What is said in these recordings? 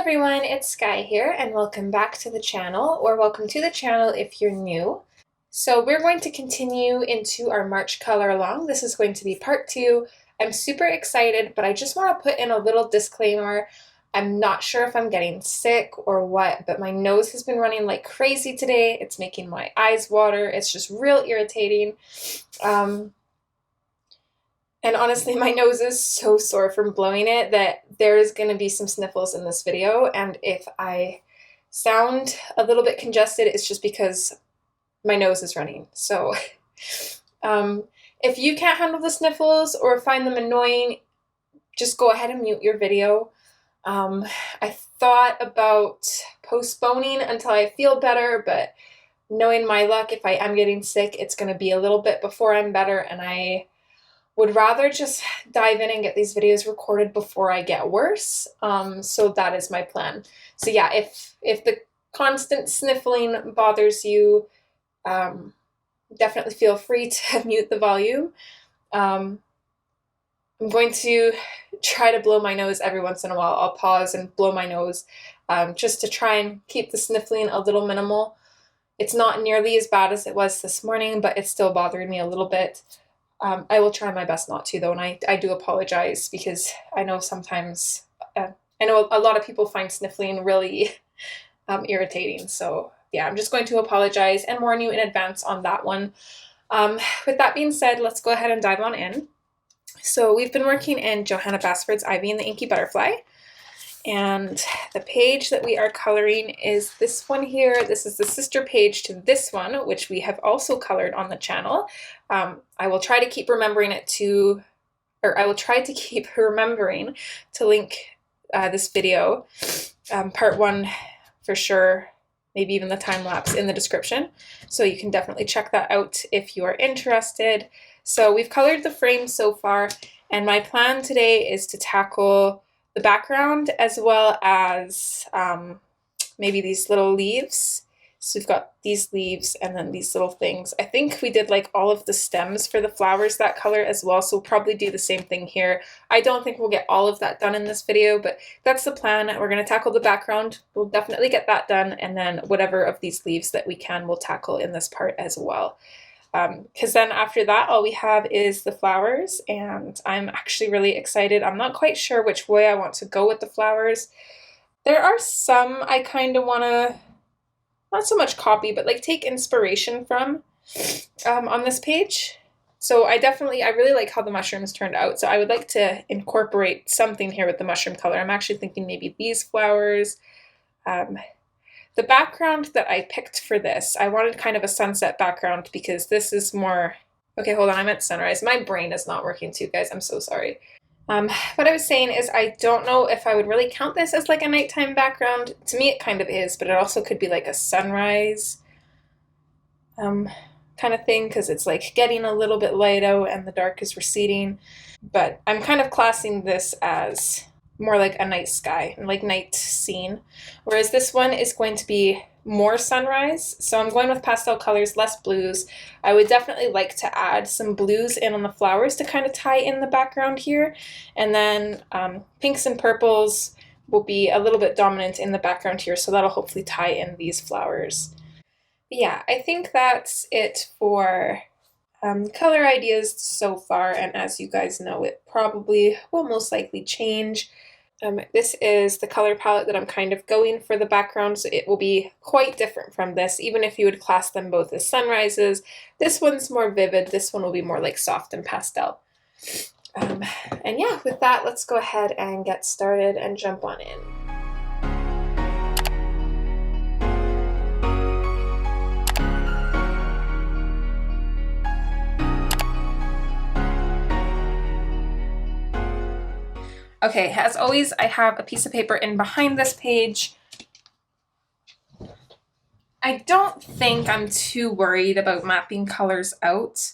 everyone, it's Skyee here and welcome back to the channel, or welcome to the channel if you're new. So we're going to continue into our March color along. This is going to be part 2. I'm super excited, but I just want to put in a little disclaimer. I'm not sure if I'm getting sick or what, but my nose has been running like crazy today. It's making my eyes water. It's just real irritating. And honestly, my nose is so sore from blowing it that there's going to be some sniffles in this video. And if I sound a little bit congested, it's just because my nose is running. So if you can't handle the sniffles or find them annoying, just go ahead and mute your video. I thought about postponing until I feel better, but knowing my luck, if I am getting sick, it's going to be a little bit before I'm better, and I would rather just dive in and get these videos recorded before I get worse. So that is my plan. So yeah, if the constant sniffling bothers you, definitely feel free to mute the volume. I'm going to try to blow my nose every once in a while. I'll pause and blow my nose just to try and keep the sniffling a little minimal. It's not nearly as bad as it was this morning, but it's still bothering me a little bit. I will try my best not to, though, and I do apologize because I know sometimes, I know a lot of people find sniffling really irritating. So yeah, I'm just going to apologize and warn you in advance on that one. With that being said, let's go ahead and dive on in. So we've been working in Johanna Basford's Ivy the Inky Butterfly. And the page that we are coloring is this one here. This is the sister page to this one, which we have also colored on the channel. I will try to keep remembering to link this video, part 1 for sure, maybe even the time lapse in the description. So you can definitely check that out if you are interested. So we've colored the frame so far, and my plan today is to tackle the background as well as maybe these little leaves. So we've got these leaves and then these little things. I think we did like all of the stems for the flowers that color as well, so we'll probably do the same thing here. I don't think we'll get all of that done in this video, but that's the plan. We're going to tackle the background. We'll definitely get that done, and then whatever of these leaves that we can, we'll tackle in this part as well. Because then after that, all we have is the flowers, and I'm actually really excited. I'm not quite sure which way I want to go with the flowers. There are some I kind of want to, not so much copy, but like take inspiration from on this page. So I really like how the mushrooms turned out. So I would like to incorporate something here with the mushroom color. I'm actually thinking maybe these flowers. The background that I picked for this, I wanted kind of a sunset background because this is more, okay, hold on, I meant sunrise. My brain is not working too, guys. I'm so sorry. What I was saying is I don't know if I would really count this as like a nighttime background. To me, it kind of is, but it also could be like a sunrise kind of thing because it's like getting a little bit light out and the dark is receding. But I'm kind of classing this as more like a night sky, like night scene, whereas this one is going to be more sunrise. So I'm going with pastel colors, less blues. I would definitely like to add some blues in on the flowers to kind of tie in the background here, and then pinks and purples will be a little bit dominant in the background here, so that'll hopefully tie in these flowers. But yeah, I think that's it for color ideas so far, and as you guys know, it probably will most likely change. This is the color palette that I'm kind of going for the background, so it will be quite different from this, even if you would class them both as sunrises. This one's more vivid, this one will be more like soft and pastel. And yeah, with that, let's go ahead and get started and jump on in. Okay, as always, I have a piece of paper in behind this page. I don't think I'm too worried about mapping colors out.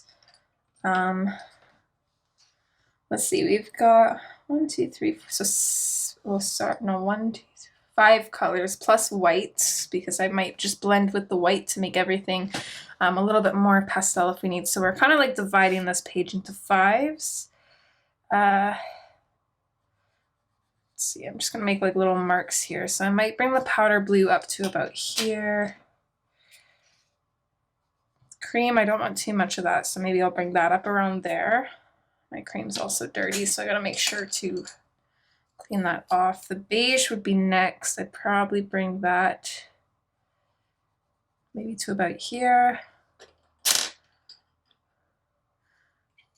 Let's see, we've got 1, 2, 3, 4, so, oh, sorry, no, 1, 2, 3, 5 colors plus white, because I might just blend with the white to make everything a little bit more pastel if we need. So we're kind of like dividing this page into 5s. Let's see, I'm just gonna make like little marks here. So I might bring the powder blue up to about here. Cream, I don't want too much of that, so maybe I'll bring that up around there. My cream's also dirty, so I gotta make sure to clean that off. The beige would be next. I'd probably bring that maybe to about here.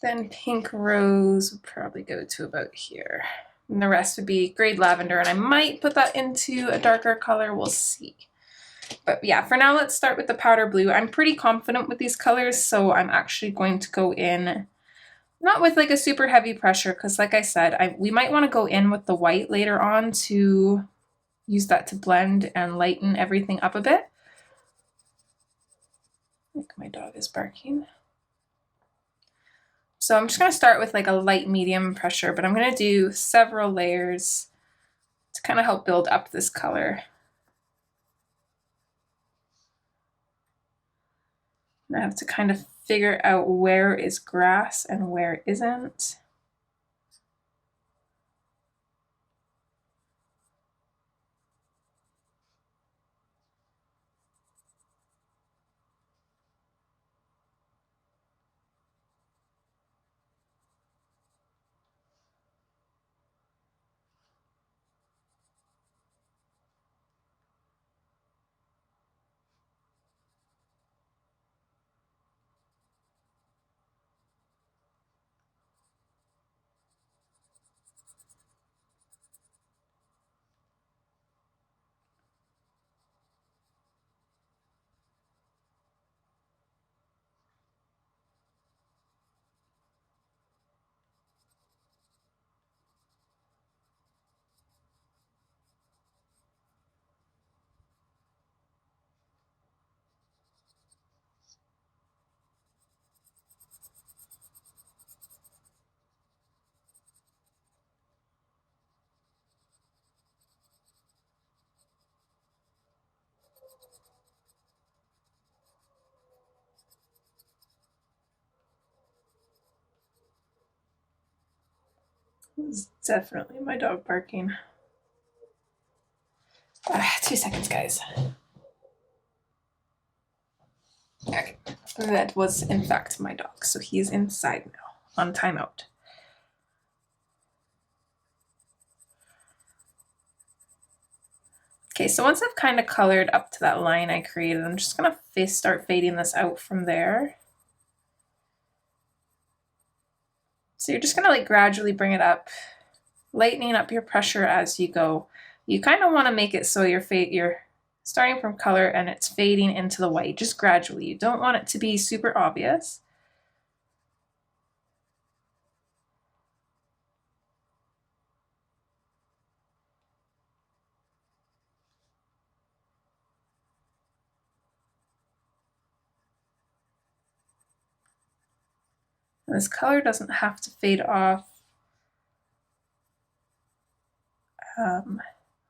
Then pink rose would probably go to about here. And the rest would be grade lavender, and I might put that into a darker color, we'll see. But yeah, for now, let's start with the powder blue. I'm pretty confident with these colors, so I'm actually going to go in, not with like a super heavy pressure, because like I said, we might want to go in with the white later on to use that to blend and lighten everything up a bit. I think my dog is barking. So I'm just going to start with like a light medium pressure, but I'm going to do several layers to kind of help build up this color. I have to kind of figure out where is grass and where isn't. It's definitely my dog barking. 2 seconds, guys. Okay, that was in fact my dog, so he's inside now on timeout. Okay, so once I've kind of colored up to that line I created, I'm just gonna start fading this out from there. So you're just gonna like gradually bring it up, lightening up your pressure as you go. You kind of want to make it so you're starting from color and it's fading into the white, just gradually. You don't want it to be super obvious. And this color doesn't have to fade off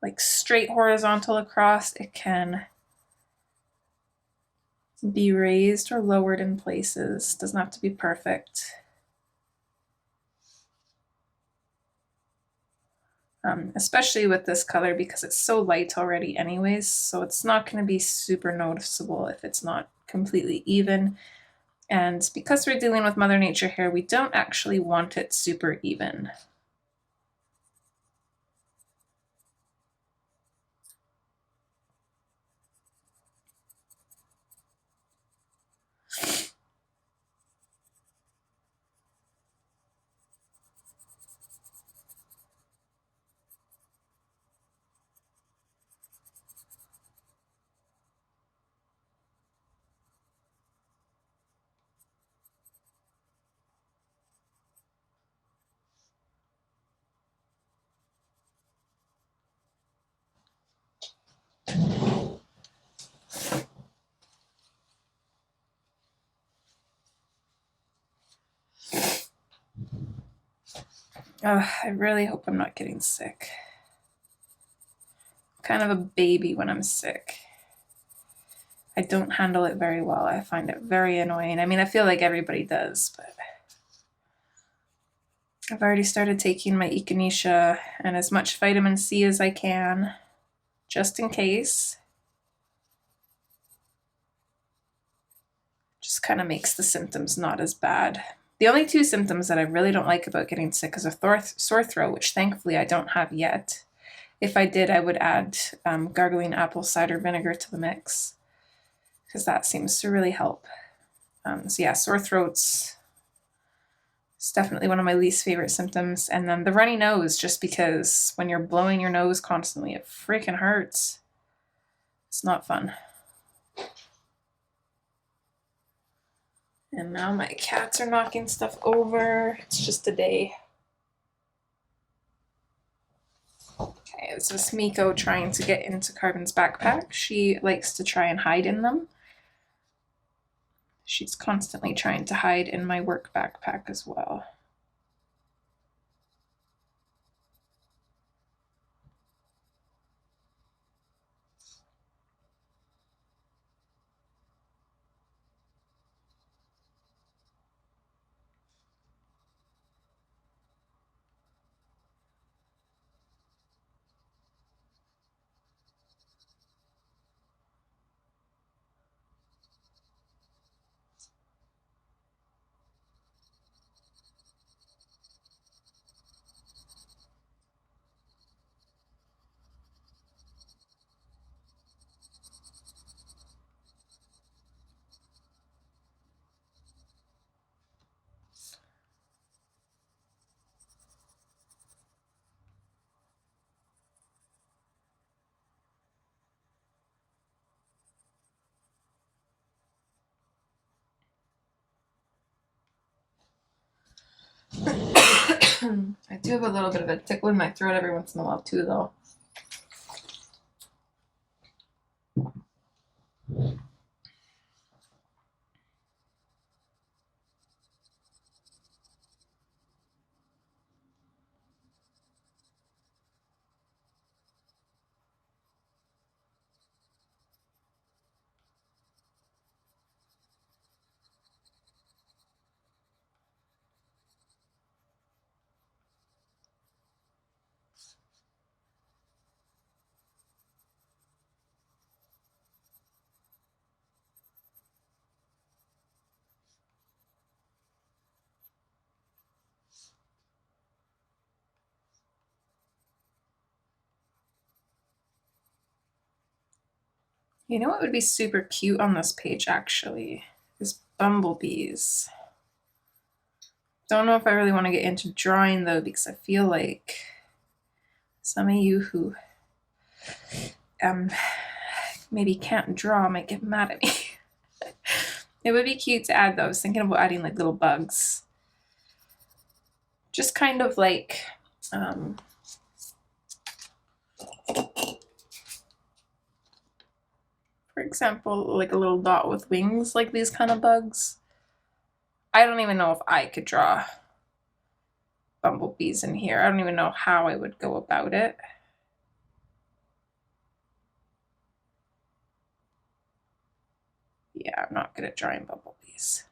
like straight horizontal across. It can be raised or lowered in places. Doesn't have to be perfect. Especially with this color because it's so light already anyways, so it's not going to be super noticeable if it's not completely even. And because we're dealing with Mother Nature here, we don't actually want it super even. I really hope I'm not getting sick. I'm kind of a baby when I'm sick. I don't handle it very well. I find it very annoying. I mean, I feel like everybody does, but I've already started taking my echinacea and as much vitamin C as I can, just in case. Just kind of makes the symptoms not as bad. The only two symptoms that I really don't like about getting sick is a sore throat, which thankfully I don't have yet. If I did, I would add gargling apple cider vinegar to the mix, because that seems to really help. So yeah, sore throats is definitely one of my least favorite symptoms. And then the runny nose, just because when you're blowing your nose constantly, it freaking hurts. It's not fun. And now my cats are knocking stuff over. It's just a day. Okay, this is Miko trying to get into Carbon's backpack. She likes to try and hide in them. She's constantly trying to hide in my work backpack as well. I do have a little bit of a tickle in my throat every once in a while too, though. You know what would be super cute on this page, actually, is bumblebees. Don't know if I really want to get into drawing, though, because I feel like some of you who maybe can't draw might get mad at me. It would be cute to add, though. I was thinking about adding like little bugs. Just kind of like for example, like a little dot with wings, like these kind of bugs. I don't even know if I could draw bumblebees in here. I don't even know how I would go about it. Yeah, I'm not good at drawing bumblebees.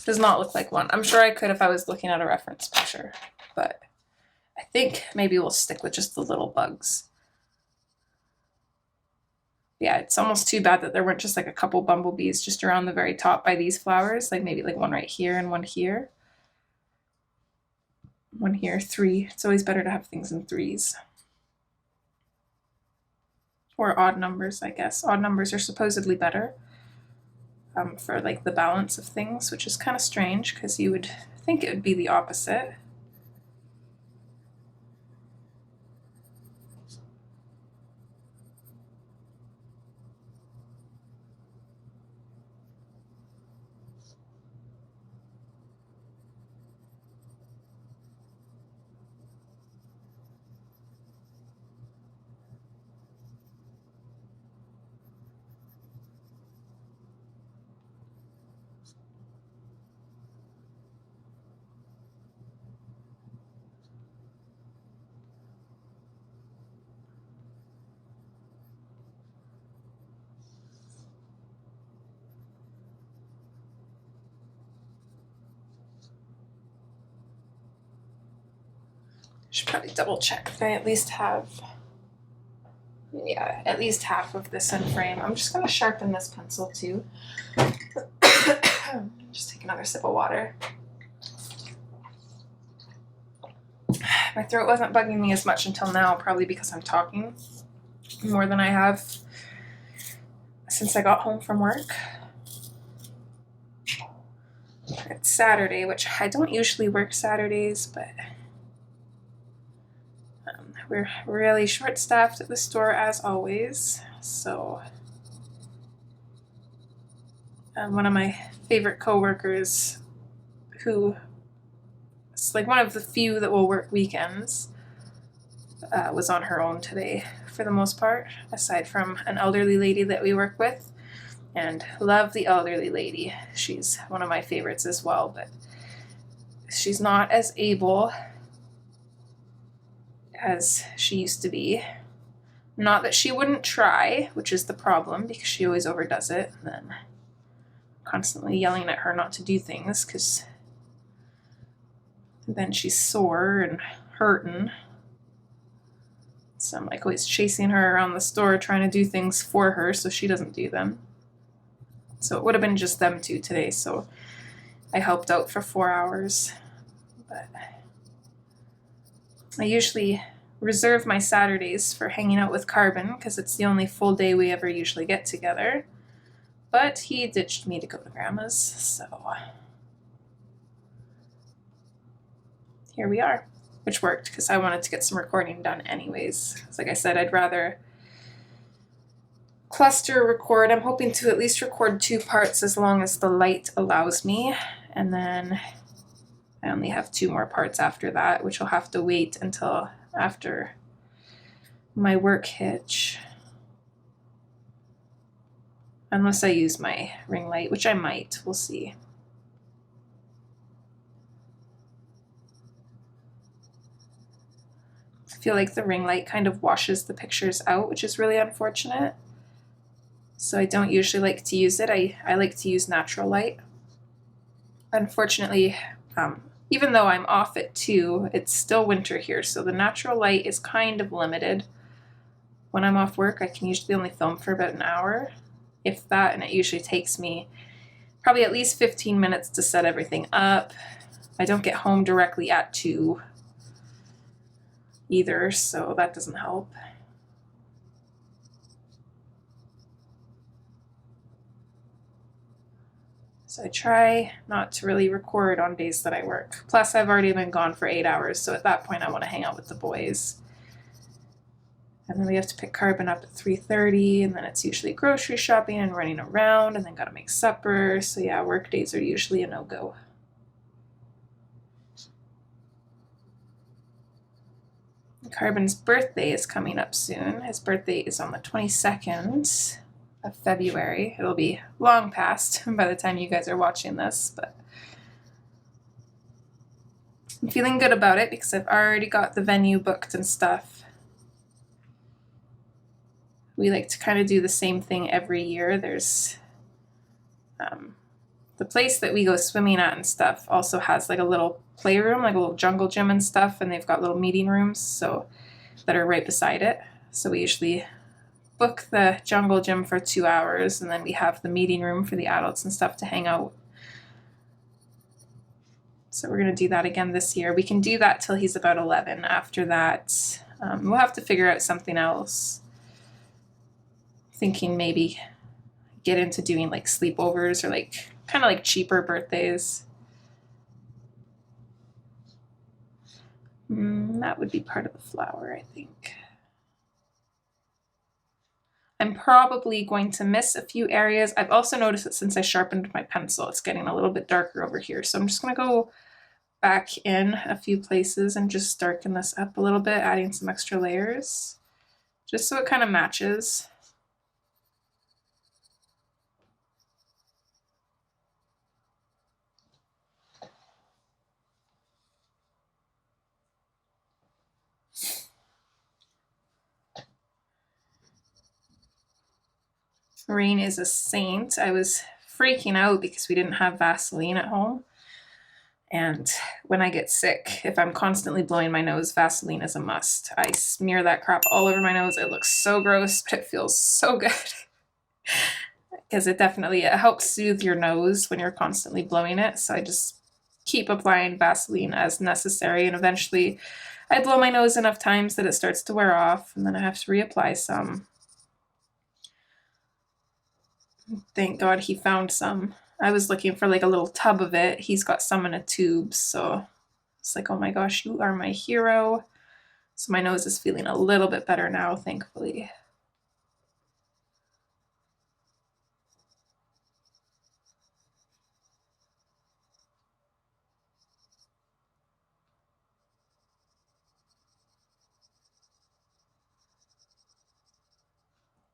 Does not look like one. I'm sure I could if I was looking at a reference picture, but I think maybe we'll stick with just the little bugs. Yeah, it's almost too bad that there weren't just like a couple bumblebees just around the very top by these flowers, like maybe like one right here and one here. One here, 3. It's always better to have things in 3s. Or odd numbers, I guess. Odd numbers are supposedly better for like the balance of things, which is kind of strange because you would think it would be the opposite. Should probably double check that I at least have, yeah, at least half of this in frame. I'm just gonna sharpen this pencil too. Just take another sip of water. My throat wasn't bugging me as much until now, probably because I'm talking more than I have since I got home from work. It's Saturday, which I don't usually work Saturdays, but we're really short-staffed at the store as always. So one of my favorite coworkers, who is like one of the few that will work weekends, was on her own today for the most part, aside from an elderly lady that we work with. And love the elderly lady. She's one of my favorites as well, but she's not as able as she used to be. Not that she wouldn't try, which is the problem, because she always overdoes it, and then constantly yelling at her not to do things, because then she's sore and hurting. So I'm like always chasing her around the store trying to do things for her so she doesn't do them. So it would have been just them two today, so I helped out for 4 hours. But I usually reserve my Saturdays for hanging out with Carbon because it's the only full day we ever usually get together. But he ditched me to go to Grandma's, so here we are, which worked because I wanted to get some recording done anyways. Like I said, I'd rather cluster record. I'm hoping to at least record 2 parts as long as the light allows me, and then I only have 2 more parts after that, which will have to wait until after my work hitch, unless I use my ring light, which I might. We'll see. I feel like the ring light kind of washes the pictures out, which is really unfortunate. So I don't usually like to use it. I like to use natural light. Unfortunately, even though I'm off at 2, it's still winter here, so the natural light is kind of limited. When I'm off work, I can usually only film for about an hour, if that, and it usually takes me probably at least 15 minutes to set everything up. I don't get home directly at 2 either, so that doesn't help. So I try not to really record on days that I work. Plus, I've already been gone for 8 hours, so at that point I want to hang out with the boys. And then we have to pick Carbon up at 3:30, and then it's usually grocery shopping and running around, and then gotta make supper. So yeah, work days are usually a no-go. Carbon's birthday is coming up soon. His birthday is on the 22nd. Of February. It'll be long past by the time you guys are watching this, but I'm feeling good about it because I've already got the venue booked and stuff. We like to kind of do the same thing every year. There's the place that we go swimming at and stuff also has like a little playroom, like a little jungle gym and stuff, and they've got little meeting rooms that are right beside it. So we usually book the jungle gym for 2 hours, and then we have the meeting room for the adults and stuff to hang out. So we're going to do that again this year. We can do that till he's about 11. After that, we'll have to figure out something else. Thinking maybe get into doing like sleepovers or like kind of like cheaper birthdays. That would be part of the flower, I think. I'm probably going to miss a few areas. I've also noticed that since I sharpened my pencil, it's getting a little bit darker over here. So I'm just going to go back in a few places and just darken this up a little bit, adding some extra layers, just so it kind of matches. Rain is a saint. I was freaking out because we didn't have Vaseline at home. And when I get sick, if I'm constantly blowing my nose, Vaseline is a must. I smear that crap all over my nose. It looks so gross, but it feels so good. Because it helps soothe your nose when you're constantly blowing it. So I just keep applying Vaseline as necessary, and eventually I blow my nose enough times that it starts to wear off, and then I have to reapply some. Thank God he found some. I was looking for like a little tub of it. He's got some in a tube, so it's like, oh my gosh, you are my hero. So my nose is feeling a little bit better now, thankfully.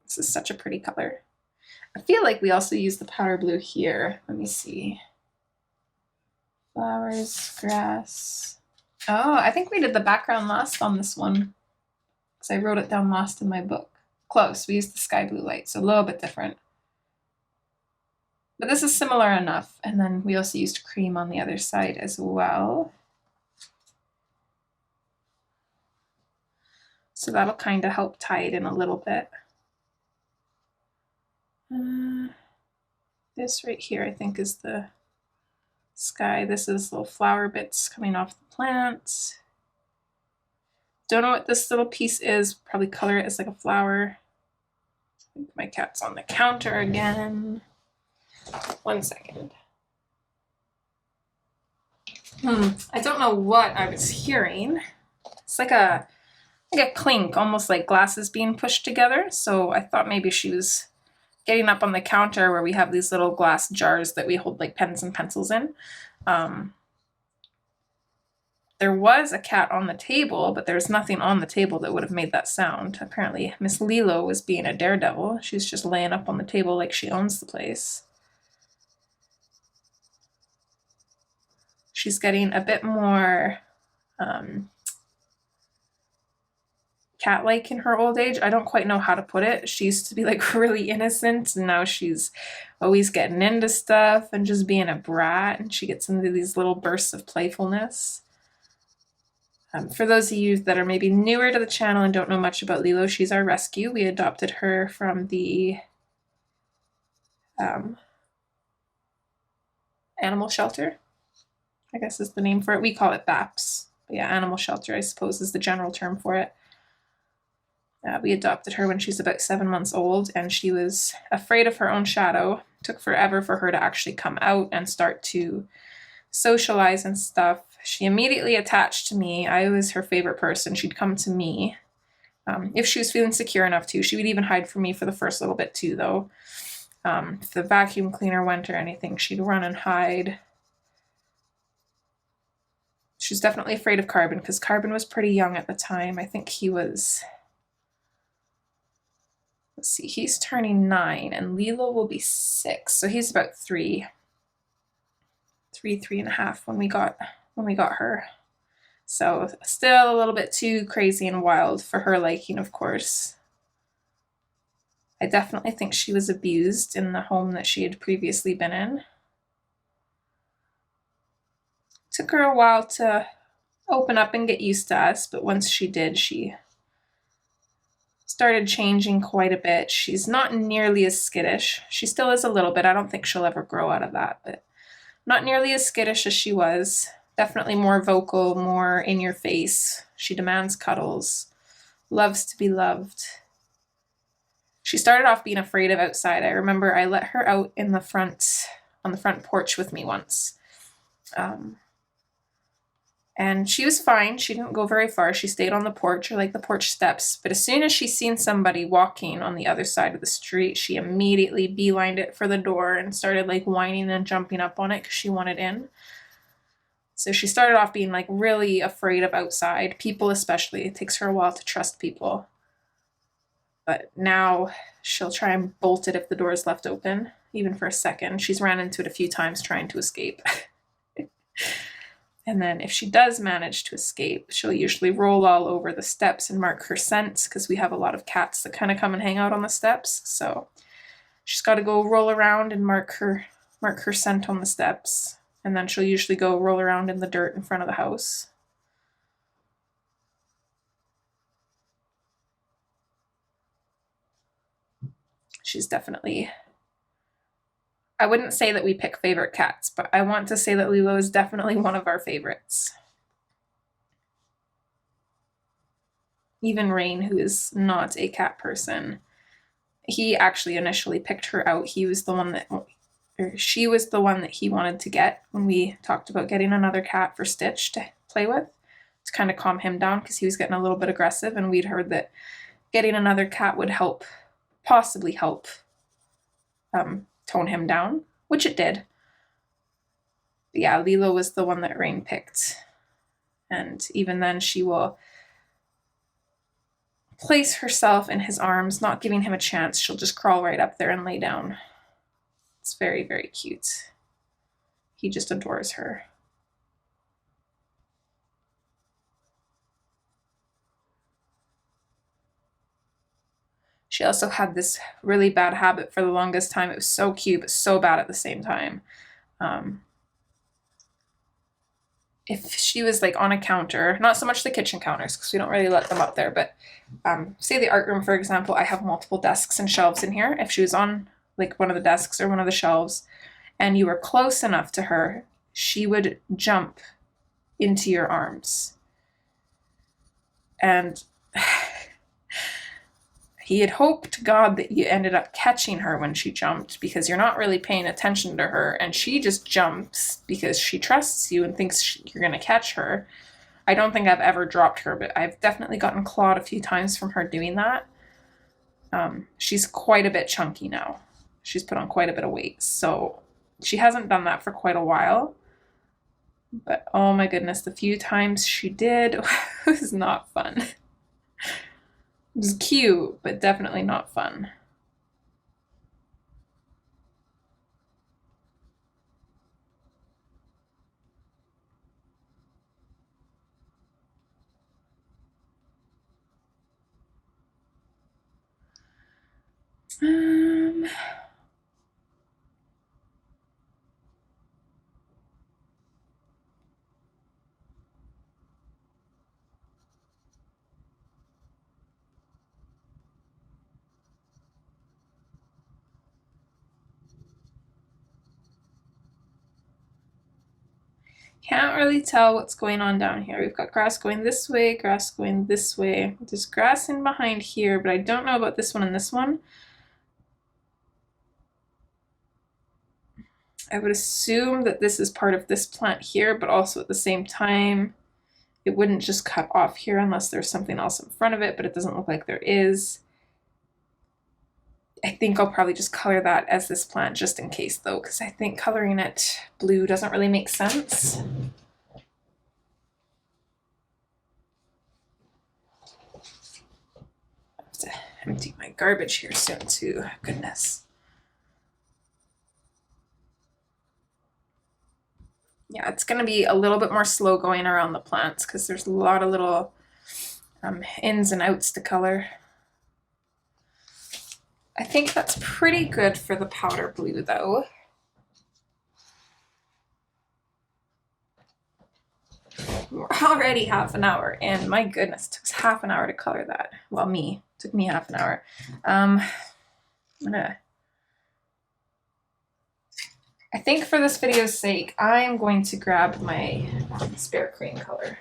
This is such a pretty color. I feel like we also use the powder blue here. Let me see. Flowers, grass. Oh, I think we did the background last on this one, because I wrote it down last in my book. Close. We used the sky blue light, so a little bit different. But this is similar enough. And then we also used cream on the other side as well. So that'll kind of help tie it in a little bit. This right here, I think, is the sky. This is little flower bits coming off the plant. Don't know what this little piece is. Probably color it as like a flower. I think my cat's on the counter again. 1 second. I don't know what I was hearing. It's like a clink, almost like glasses being pushed together. So I thought maybe she was getting up on the counter where we have these little glass jars that we hold like pens and pencils in. There was a cat on the table, but there's nothing on the table that would have made that sound. Apparently, Miss Lilo was being a daredevil. She's just laying up on the table like she owns the place. She's getting a bit more cat-like in her old age. I don't quite know how to put it. She used to be like really innocent, and now she's always getting into stuff and just being a brat, and she gets into these little bursts of playfulness. For those of you that are maybe newer to the channel and don't know much about Lilo, she's our rescue. We adopted her from the animal shelter, I guess is the name for it. We call it BAPS. But yeah, animal shelter, I suppose, is the general term for it. We adopted her when she's about 7 months old, and she was afraid of her own shadow. It took forever for her to actually come out and start to socialize and stuff. She immediately attached to me. I was her favorite person. She'd come to me. If she was feeling secure enough to. She would even hide from me for the first little bit too, though. If the vacuum cleaner went or anything, she'd run and hide. She was definitely afraid of Carbon, because Carbon was pretty young at the time. I think he was... Let's see, he's turning 9, and Lilo will be 6, so he's about 3 and a half when we got her. So still a little bit too crazy and wild for her liking, of course. I definitely think she was abused in the home that she had previously been in. Took her a while to open up and get used to us, but once she did, she started changing quite a bit. She's not nearly as skittish. She still is a little bit. I don't think she'll ever grow out of that, but not nearly as skittish as she was. Definitely more vocal, more in your face. She demands cuddles, loves to be loved. She started off being afraid of outside. I remember I let her out in the front, on the front porch with me once. And she was fine. She didn't go very far. She stayed on the porch, or like the porch steps. But as soon as she seen somebody walking on the other side of the street, she immediately beelined it for the door and started like whining and jumping up on it because she wanted in. So she started off being like really afraid of outside, people especially. It takes her a while to trust people. But now she'll try and bolt it if the door is left open, even for a second. She's ran into it a few times trying to escape. And then if she does manage to escape, she'll usually roll all over the steps and mark her scent, because we have a lot of cats that kind of come and hang out on the steps. So she's got to go roll around and mark her scent on the steps. and then she'll usually go roll around in the dirt in front of the house. She's definitely, I wouldn't say that we pick favorite cats, but I want to say that Lilo is definitely one of our favorites. Even Rain, who is not a cat person, he actually initially picked her out. He was the one that, or she was the one that he wanted to get when we talked about getting another cat for Stitch to play with, to kind of calm him down because he was getting a little bit aggressive, and we'd heard that getting another cat would help, possibly help tone him down, which it did. But yeah, Lilo was the one that Rain picked. And even then she will place herself in his arms, not giving him a chance. She'll just crawl right up there and lay down. It's very, very cute. He just adores her. She also had this really bad habit for the longest time. It was so cute, but so bad at the same time. If she was like on a counter, not so much the kitchen counters because we don't really let them up there, but say the art room, for example, I have multiple desks and shelves in here. If she was on like one of the desks or one of the shelves and you were close enough to her, she would jump into your arms. And he had hoped to God that you ended up catching her when she jumped, because you're not really paying attention to her, and she just jumps because she trusts you and thinks you're going to catch her. I don't think I've ever dropped her, but I've definitely gotten clawed a few times from her doing that. She's quite a bit chunky now. She's put on quite a bit of weight, so she hasn't done that for quite a while. But oh my goodness, the few times she did was not fun. It was cute, but definitely not fun. Can't really tell what's going on down here. We've got grass going this way, grass going this way. There's grass in behind here, but I don't know about this one and this one. I would assume that this is part of this plant here, but also at the same time, it wouldn't just cut off here unless there's something else in front of it, but it doesn't look like there is. I think I'll probably just color that as this plant just in case though, because I think coloring it blue doesn't really make sense. I have to empty my garbage here soon too, goodness. Yeah, it's going to be a little bit more slow going around the plants because there's a lot of little ins and outs to color. I think that's pretty good for the powder blue though. We're already half an hour and my goodness, it took half an hour to color that. Well, it took me half an hour. I think for this video's sake, I'm going to grab my spare cream color.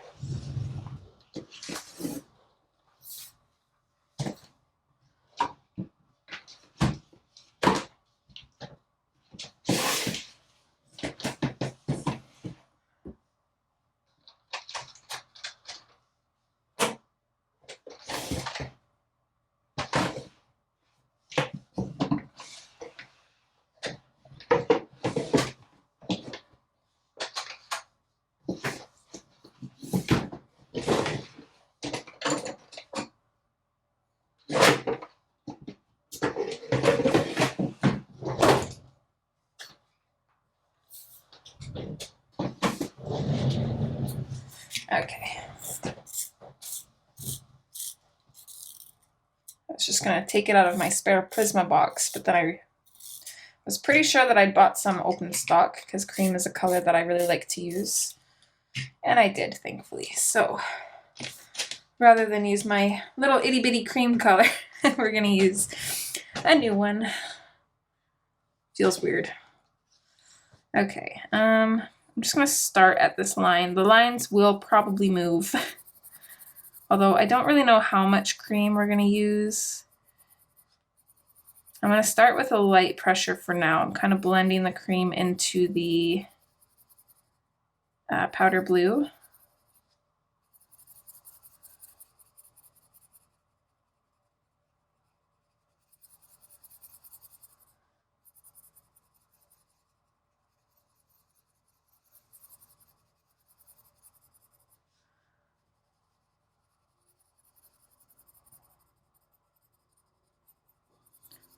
Okay. I was just going to take it out of my spare Prisma box, but then I was pretty sure that I'd bought some open stock because cream is a color that I really like to use. And I did, thankfully. So rather than use my little itty bitty cream color, we're gonna use a new one. Feels weird. Okay, I'm just gonna start at this line. The lines will probably move, although I don't really know how much cream we're gonna use. I'm gonna start with a light pressure for now. I'm kind of blending the cream into the powder blue.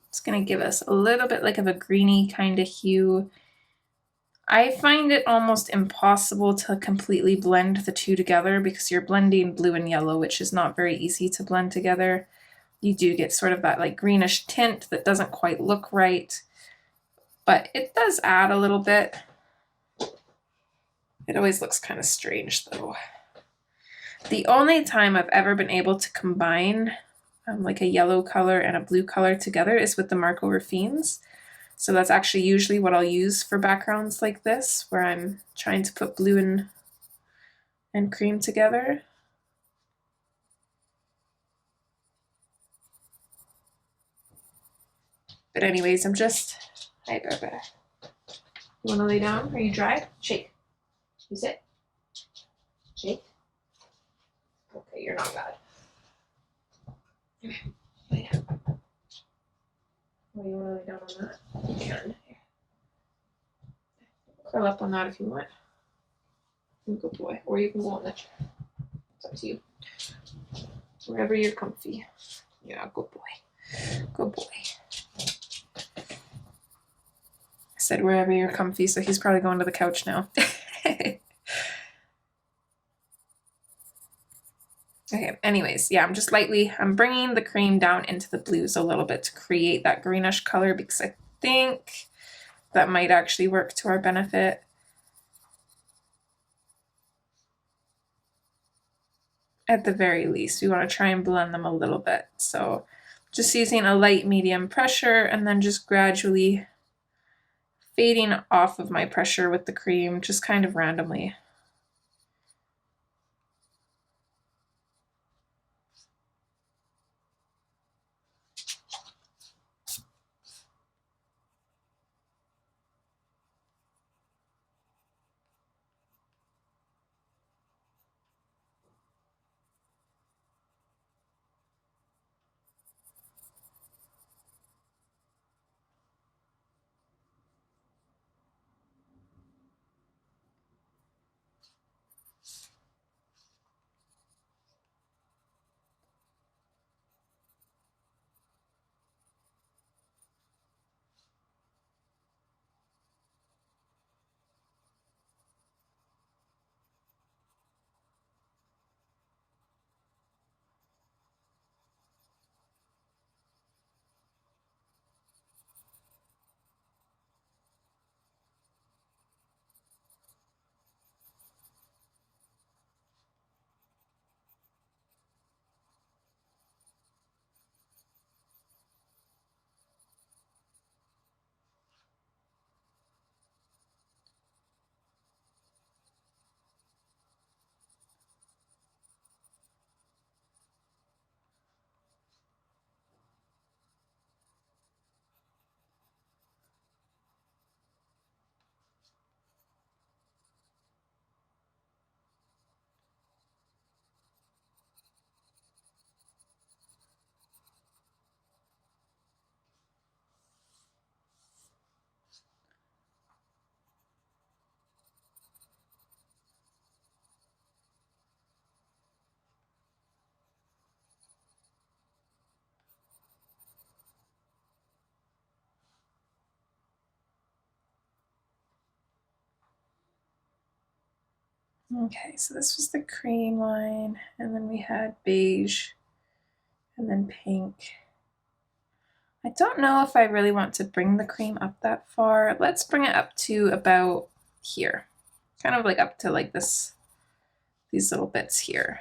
It's gonna give us a little bit like of a greeny kind of hue. I find it almost impossible to completely blend the two together because you're blending blue and yellow, which is not very easy to blend together. You do get sort of that like greenish tint that doesn't quite look right, but it does add a little bit. It always looks kind of strange though. The only time I've ever been able to combine like a yellow color and a blue color together is with the Marco Raffines. So that's actually usually what I'll use for backgrounds like this, where I'm trying to put blue and cream together. But anyways, I'm just, hi Bear Bear. You wanna lay down? Are you dry? Shake. You sit. Shake. Okay, you're not bad. Lay down. Oh, you wanna lay down on that? You can. Curl up on that if you want. Good boy. Or you can go on the chair. It's up to you. Wherever you're comfy. Yeah, good boy. Good boy. I said wherever you're comfy, so he's probably going to the couch now. Okay, anyways, yeah, I'm bringing the cream down into the blues a little bit to create that greenish color because I think that might actually work to our benefit. At the very least, we want to try and blend them a little bit. So just using a light medium pressure and then just gradually fading off of my pressure with the cream, just kind of randomly. Okay, so this was the cream line, and then we had beige, and then pink. I don't know if I really want to bring the cream up that far. Let's bring it up to about here, kind of like up to like this, these little bits here.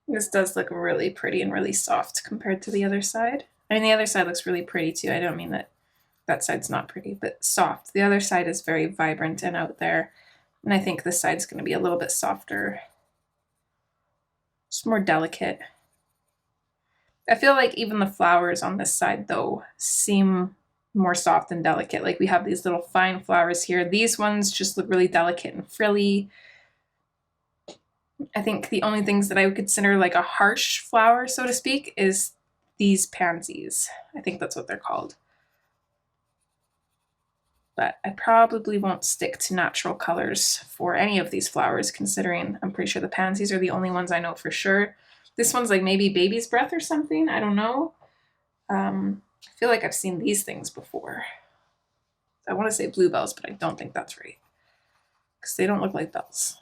This does look really pretty and really soft compared to the other side. I mean, the other side looks really pretty too. I don't mean that that side's not pretty, but soft. The other side is very vibrant and out there. And I think this side's going to be a little bit softer. Just more delicate. I feel like even the flowers on this side, though, seem more soft and delicate. Like we have these little fine flowers here. These ones just look really delicate and frilly. I think the only things that I would consider like a harsh flower, so to speak, is these pansies. I think that's what they're called. But I probably won't stick to natural colors for any of these flowers, considering I'm pretty sure the pansies are the only ones I know for sure. This one's like maybe baby's breath or something. I don't know. I feel like I've seen these things before. I want to say bluebells, but I don't think that's right because they don't look like bells.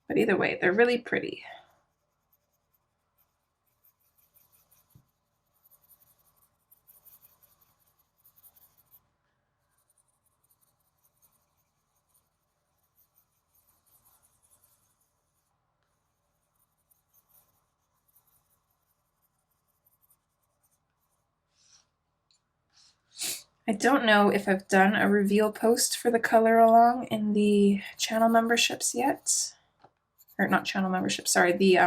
But either way, they're really pretty. I don't know if I've done a reveal post for the color along in the channel memberships yet. Or not channel membership, sorry, the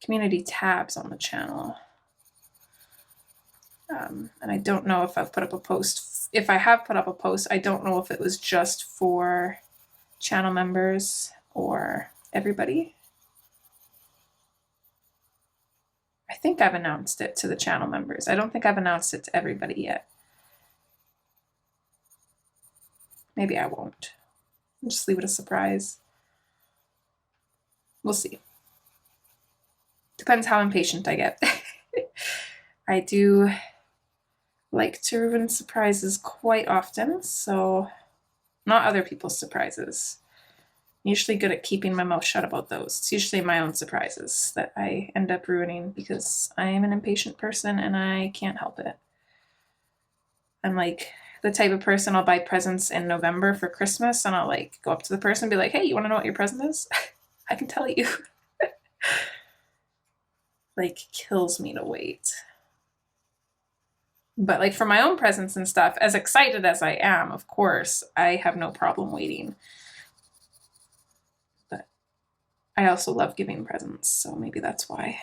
community tabs on the channel. And I don't know if I've put up a post. If I have put up a post, I don't know if it was just for channel members or everybody. I think I've announced it to the channel members. I don't think I've announced it to everybody yet. Maybe I won't. I'll just leave it a surprise. We'll see. Depends how impatient I get. I do like to ruin surprises quite often, so not other people's surprises. I'm usually good at keeping my mouth shut about those. It's usually my own surprises that I end up ruining because I am an impatient person and I can't help it. I'm like the type of person I'll buy presents in November for Christmas and I'll like go up to the person and be like, hey, you want to know what your present is? I can tell you. Like kills me to wait. But like for my own presents and stuff, as excited as I am, of course, I have no problem waiting. But I also love giving presents, so maybe that's why.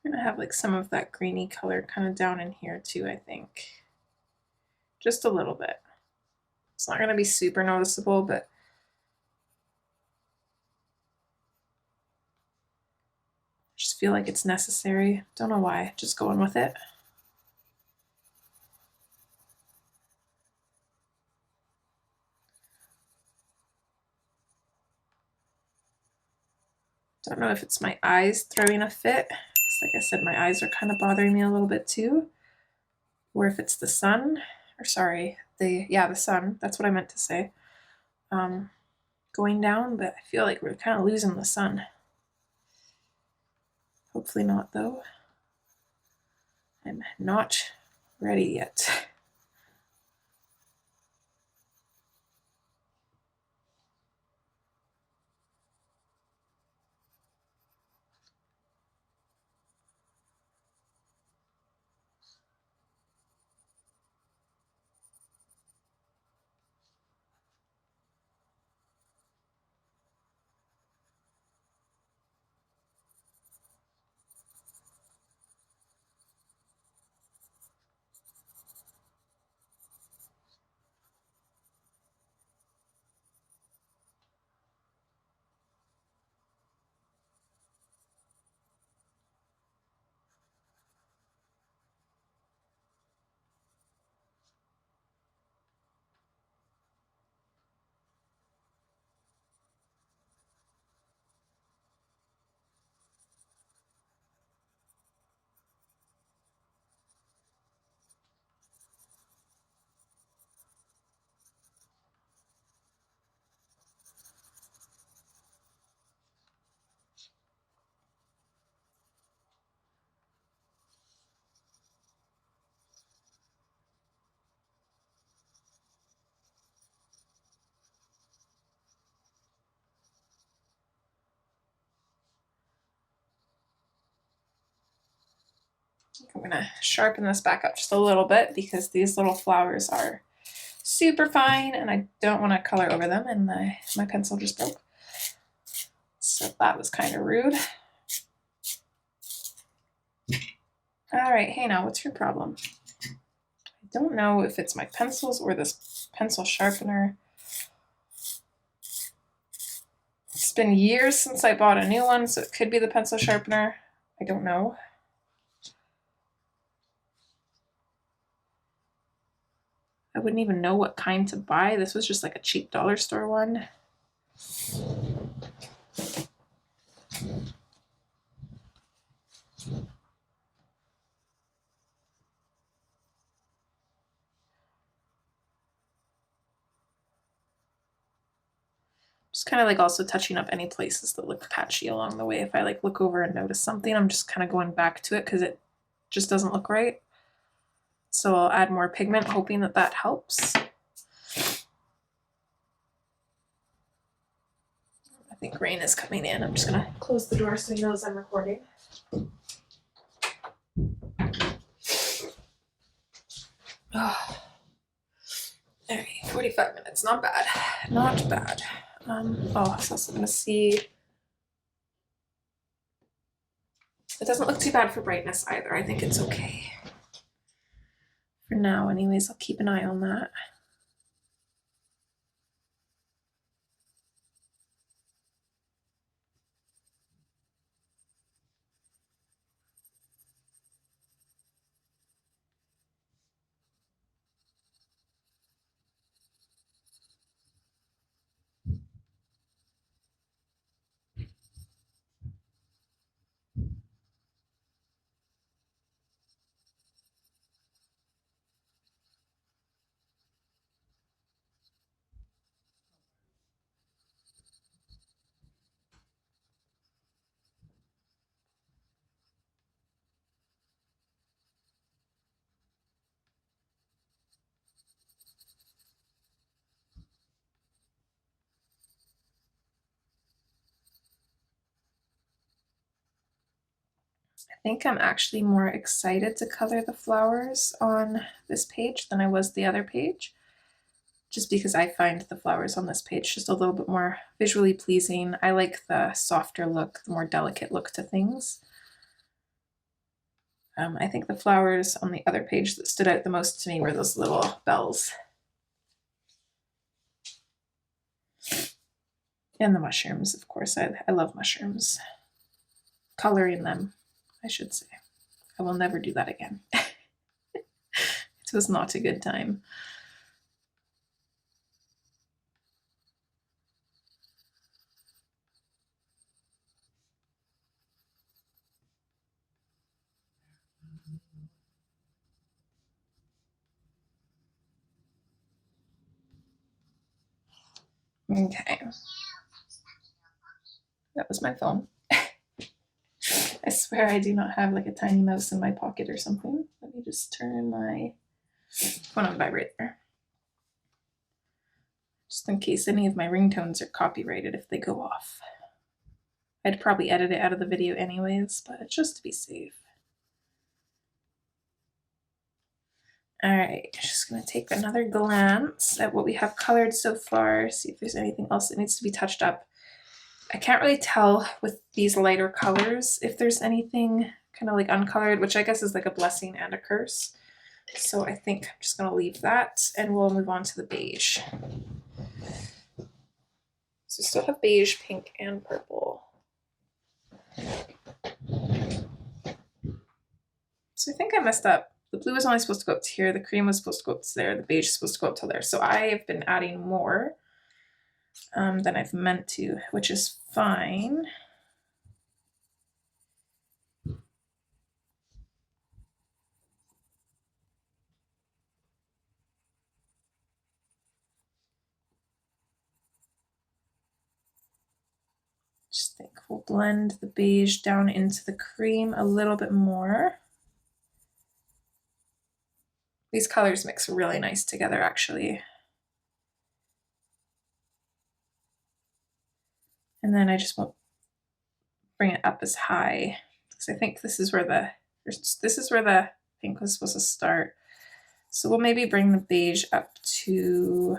I'm gonna have like some of that greeny color kind of down in here too, I think. Just a little bit. It's not gonna be super noticeable, but I just feel like it's necessary. Don't know why, just going with it. Don't know if it's my eyes throwing a fit. Like I said, my eyes are kind of bothering me a little bit too. Or if it's the sun, or sorry, the sun, that's what I meant to say. Going down, but I feel like we're kind of losing the sun. Hopefully not though. I'm not ready yet. I'm gonna sharpen this back up just a little bit because these little flowers are super fine and I don't want to color over them, and my pencil just broke. So that was kind of rude. All right, hey now, what's your problem? I don't know if it's my pencils or this pencil sharpener. It's been years since I bought a new one, so it could be the pencil sharpener. I don't know. I wouldn't even know what kind to buy. This was just like a cheap dollar store one. Just kind of like also touching up any places that look patchy along the way. If I like look over and notice something, I'm just kind of going back to it because it just doesn't look right. So I'll add more pigment, hoping that that helps. I think rain is coming in. I'm just gonna close the door so he knows I'm recording. Oh. All right, 45 minutes, not bad, not bad. Oh, I was also gonna see. It doesn't look too bad for brightness either. I think it's okay. For now, anyways, I'll keep an eye on that. I think I'm actually more excited to color the flowers on this page than I was the other page, just because I find the flowers on this page just a little bit more visually pleasing. I like the softer look, the more delicate look to things. I think the flowers on the other page that stood out the most to me were those little bells. And the mushrooms, of course. I love mushrooms. Coloring them, I should say. I will never do that again. It was not a good time. Okay. That was my phone. I swear I do not have like a tiny mouse in my pocket or something. Let me just turn my phone on vibrate there. Just in case any of my ringtones are copyrighted if they go off. I'd probably edit it out of the video anyways, but just to be safe. All right, just gonna take another glance at what we have colored so far, see if there's anything else that needs to be touched up. I can't really tell with these lighter colors if there's anything kind of like uncolored, which I guess is like a blessing and a curse. So I think I'm just gonna leave that and we'll move on to the beige. So we still have beige, pink, and purple. So I think I messed up. The blue was only supposed to go up to here, the cream was supposed to go up to there, the beige is supposed to go up to there. So I have been adding more than I've meant to, which is fine. Just think we'll blend the beige down into the cream a little bit more. These colors mix really nice together, actually. And then I just won't bring it up as high because I think this is where the pink was supposed to start. So we'll maybe bring the beige up to,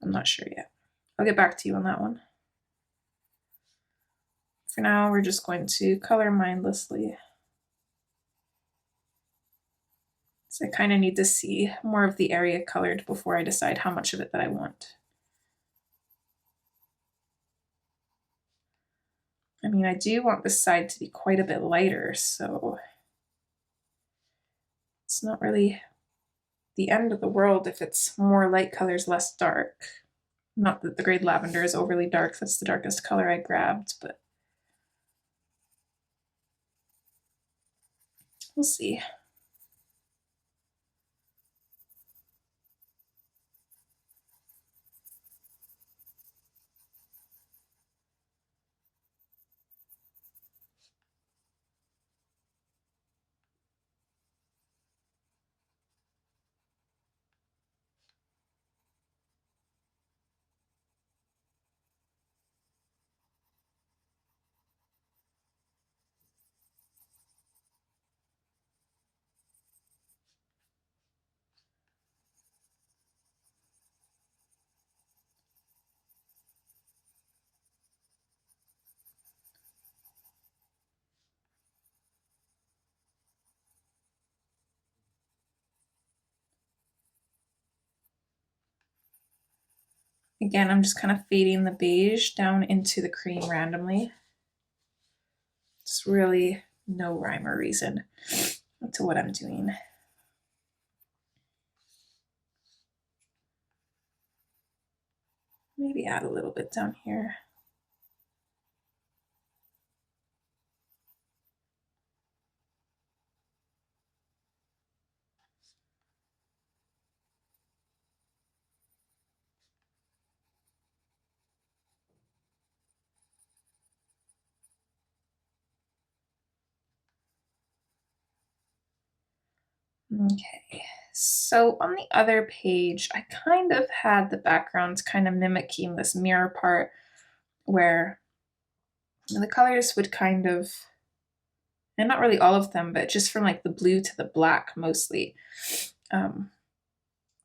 I'm not sure yet. I'll get back to you on that one. For now, we're just going to color mindlessly. So I kind of need to see more of the area colored before I decide how much of it that I want. I mean, I do want this side to be quite a bit lighter, so it's not really the end of the world if it's more light colors, less dark. Not that the grade lavender is overly dark, that's the darkest color I grabbed, but we'll see. Again, I'm just kind of fading the beige down into the cream randomly. It's really no rhyme or reason to what I'm doing. Maybe add a little bit down here. Okay, so on the other page, I kind of had the background kind of mimicking this mirror part where the colors would kind of, and not really all of them, but just from like the blue to the black mostly. The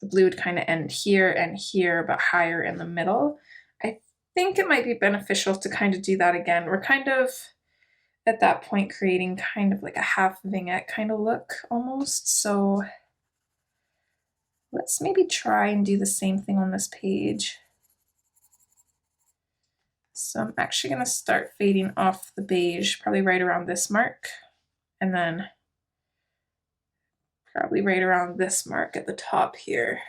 blue would kind of end here and here, but higher in the middle. I think it might be beneficial to kind of do that again. We're kind of at that point creating kind of like a half vignette kind of look almost. So let's maybe try and do the same thing on this page. So I'm actually going to start fading off the beige, probably right around this mark, and then probably right around this mark at the top here.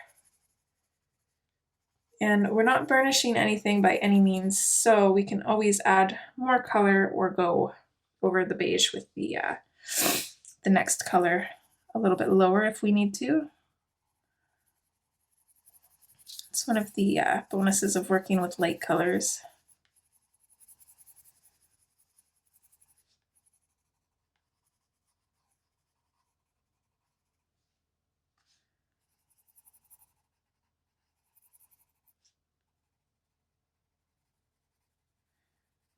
And we're not burnishing anything by any means, so we can always add more color or go over the beige with the next color a little bit lower if we need to. It's one of the bonuses of working with light colors.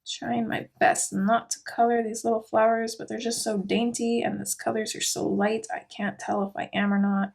Trying my best not to color these little flowers, but they're just so dainty and these colors are so light, I can't tell if I am or not.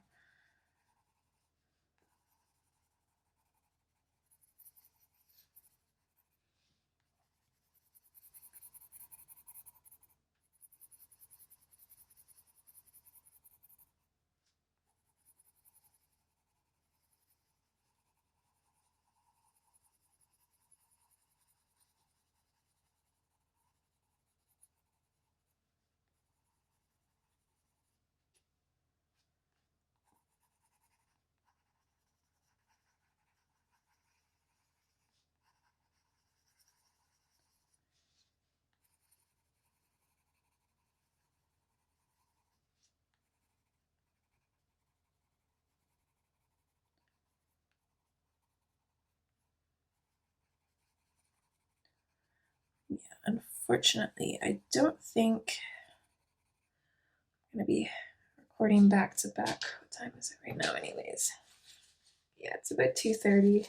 Yeah, unfortunately, I don't think I'm going to be recording back to back. What time is it right now anyways? Yeah, it's about 2:30.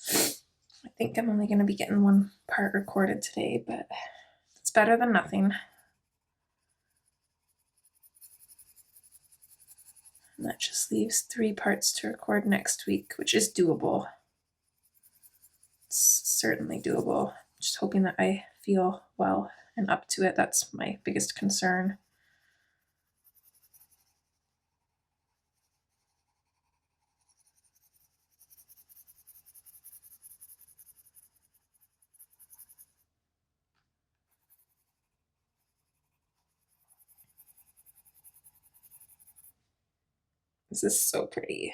I think I'm only going to be getting one part recorded today, but it's better than nothing. And that just leaves 3 parts to record next week, which is doable. It's certainly doable. Just hoping that I feel well and up to it. That's my biggest concern. This is so pretty.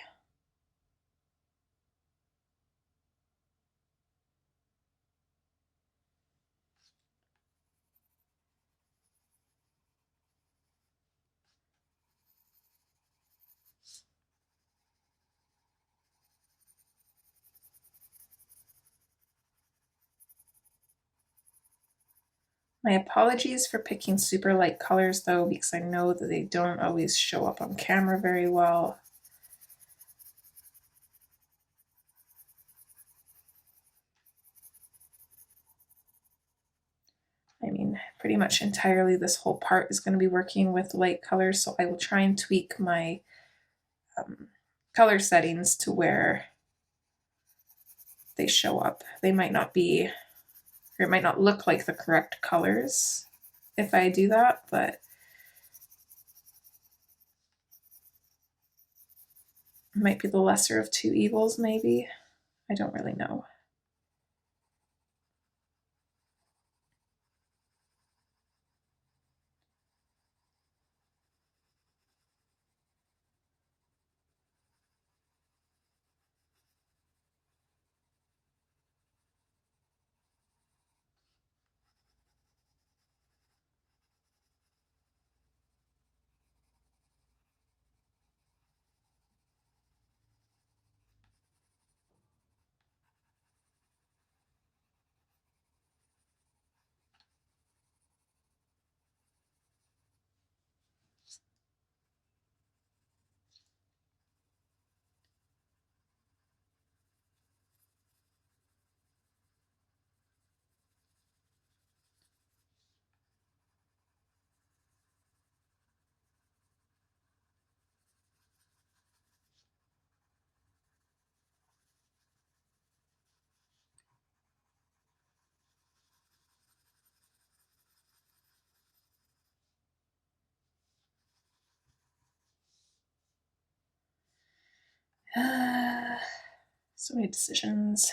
My apologies for picking super light colors though, because I know that they don't always show up on camera very well. I mean, pretty much entirely this whole part is going to be working with light colors, so I will try and tweak my color settings to where they show up. They might not be, or it might not look like the correct colors if I do that, but it might be the lesser of two evils, maybe. I don't really know. So many decisions.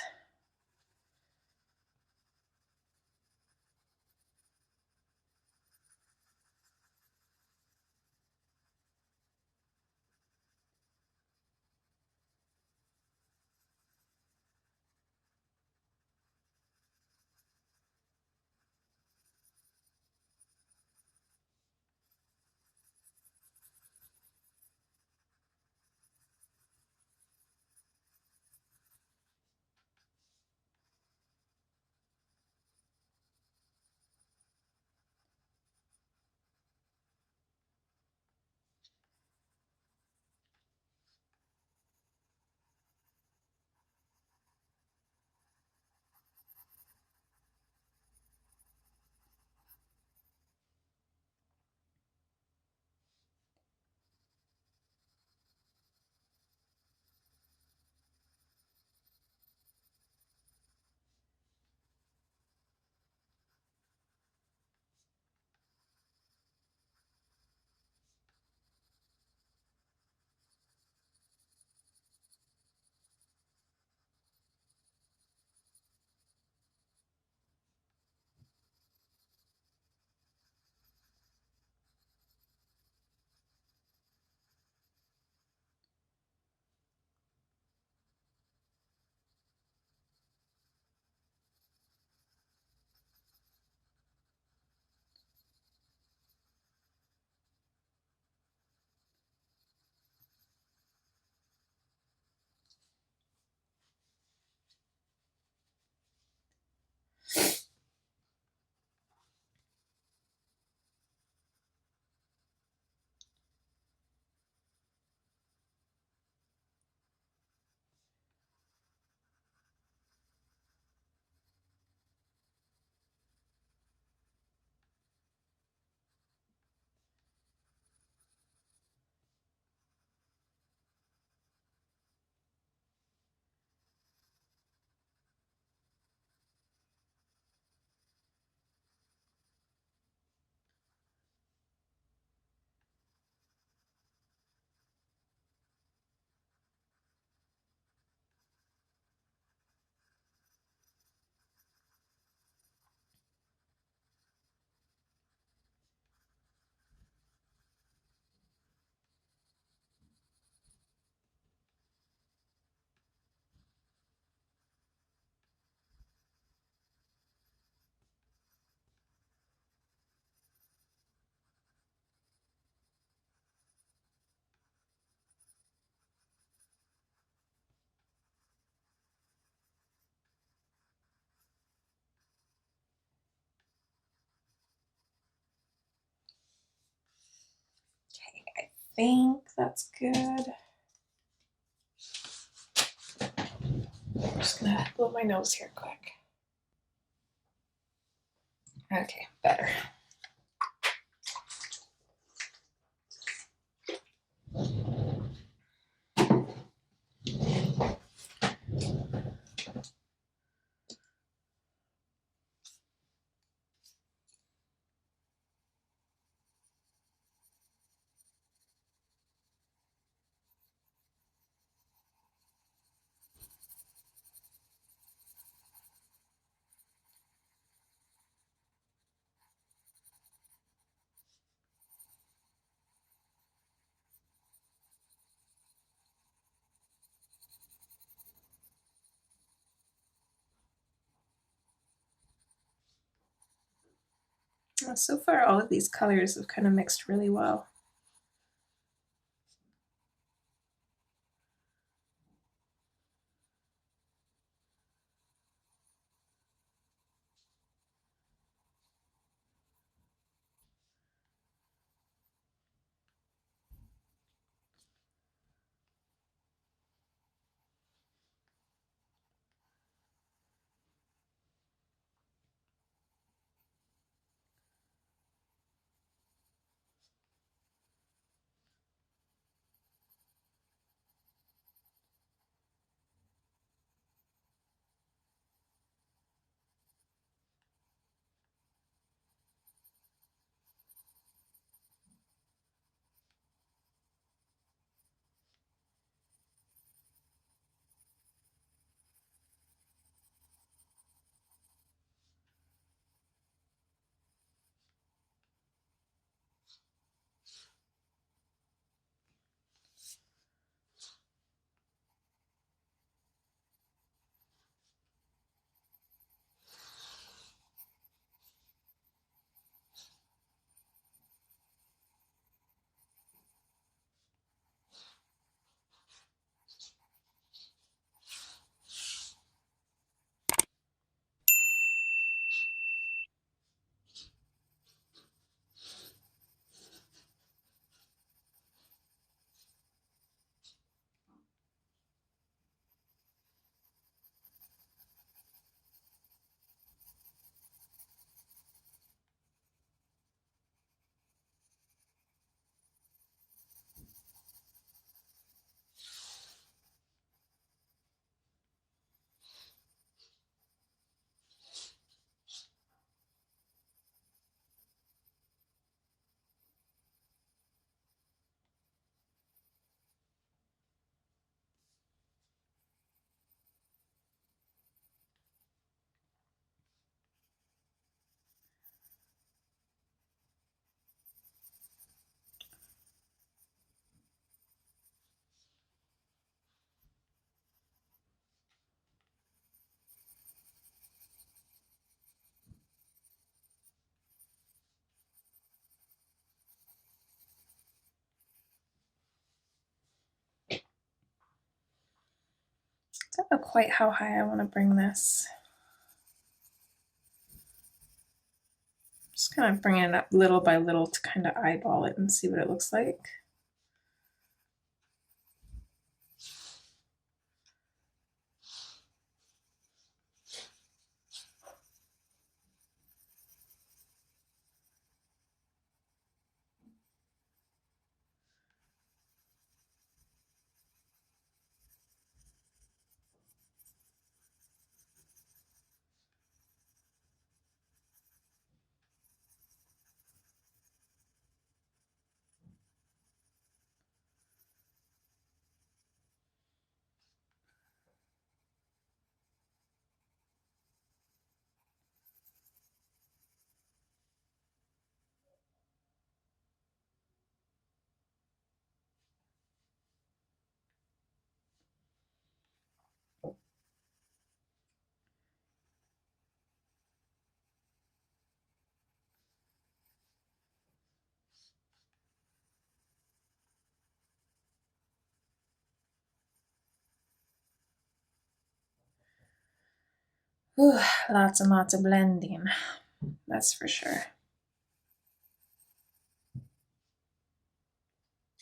think that's good. I'm just gonna blow my nose here quick. Okay, better. So far, all of these colors have kind of mixed really well. I don't know quite how high I want to bring this. Just kind of bringing it up little by little to kind of eyeball it and see what it looks like. Ooh, lots and lots of blending, that's for sure.